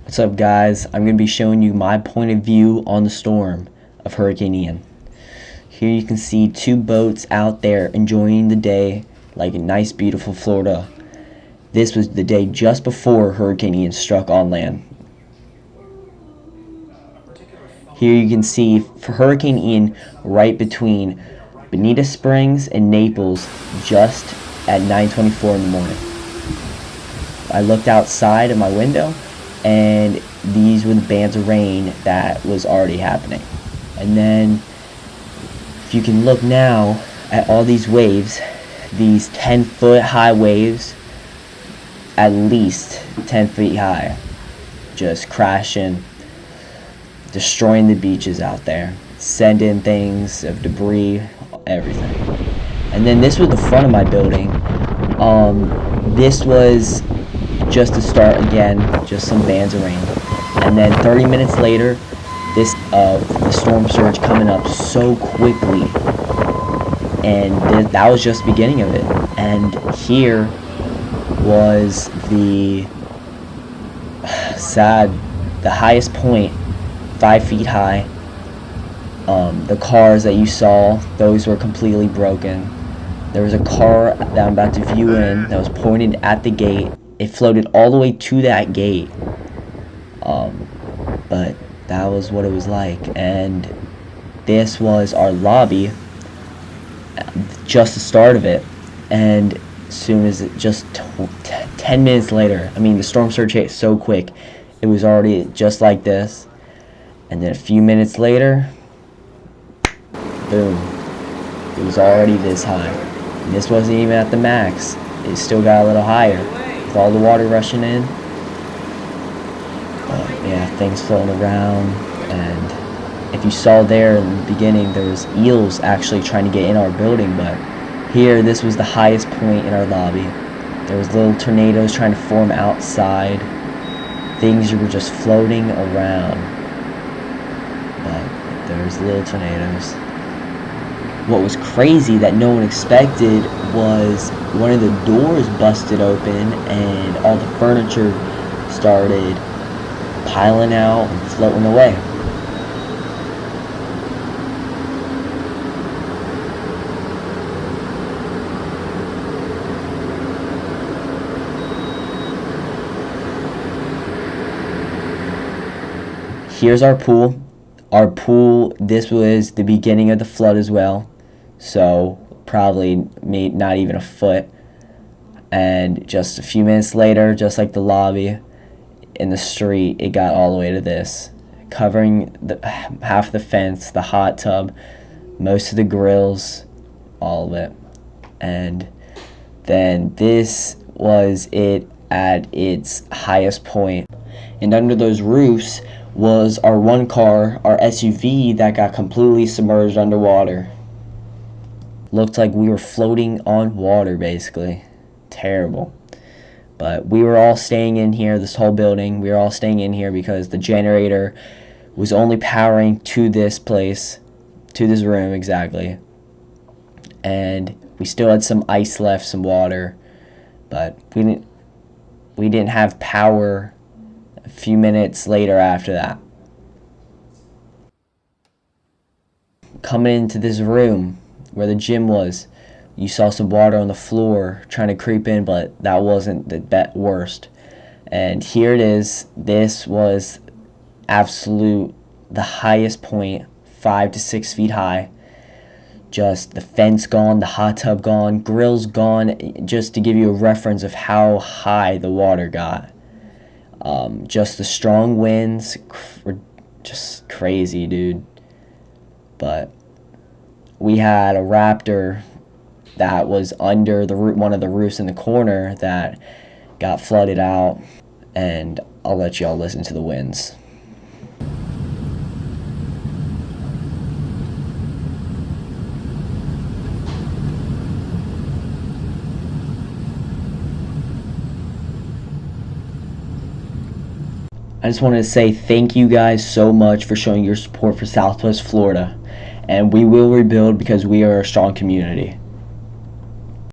What's up, guys? I'm going to be showing you my point of view on the storm of Hurricane Ian. Here you can see two boats out there enjoying the day like a nice beautiful Florida. This was the day just before Hurricane Ian struck on land. Here you can see for Hurricane Ian right between Bonita Springs and Naples just at 9:24 in the morning. I looked outside of my window and these were the bands of rain that was already happening. And then if you can look now at all these waves, these 10-foot high waves, at least 10 feet high, just crashing, destroying the beaches out there, sending things of debris, everything. And then this was the front of my building. This was just to start again, just some bands of rain. And then 30 minutes later, the storm surge coming up so quickly, and that was just the beginning of it. And here was the highest point, 5 feet high. The cars that you saw, those were completely broken. There was a car that I'm about to view in that was pointed at the gate. It floated all the way to that gate, but that was what it was like. And this was our lobby, just the start of it. And as soon as it just 10 minutes later, I mean, the storm surge hit so quick, it was already just like this. And then a few minutes later, boom, it was already this high. And this wasn't even at the max, it still got a little higher with all the water rushing in. Yeah, things floating around. And if you saw there in the beginning, there was eels actually trying to get in our building, but here, this was the highest point in our lobby. There was little tornadoes trying to form outside. Things were just floating around, but there was little tornadoes. What was crazy that no one expected was one of the doors busted open and all the furniture started piling out and floating away. Here's our pool. Our pool, this was the beginning of the flood as well. So probably not even a foot. And just a few minutes later, just like the lobby in the street, it got all the way to this, covering half the fence, the hot tub, most of the grills, all of it. And then this was it at its highest point. And under those roofs was our one car, our SUV, that got completely submerged underwater. Looked like we were floating on water, basically. Terrible. But we were all staying in here, this whole building, we were all staying in here because the generator was only powering to this place, to this room exactly. And we still had some ice left, some water, but we didn't have power a few minutes later after that. Coming into this room where the gym was, you saw some water on the floor trying to creep in, but that wasn't the worst. And here it is. This was the highest point, 5 to 6 feet high. Just the fence gone, the hot tub gone, grills gone, just to give you a reference of how high the water got. Just the strong winds were just crazy, dude. But we had a raptor that was under one of the roofs in the corner that got flooded out, and I'll let y'all listen to the winds. I just wanted to say thank you guys so much for showing your support for Southwest Florida, and we will rebuild because we are a strong community.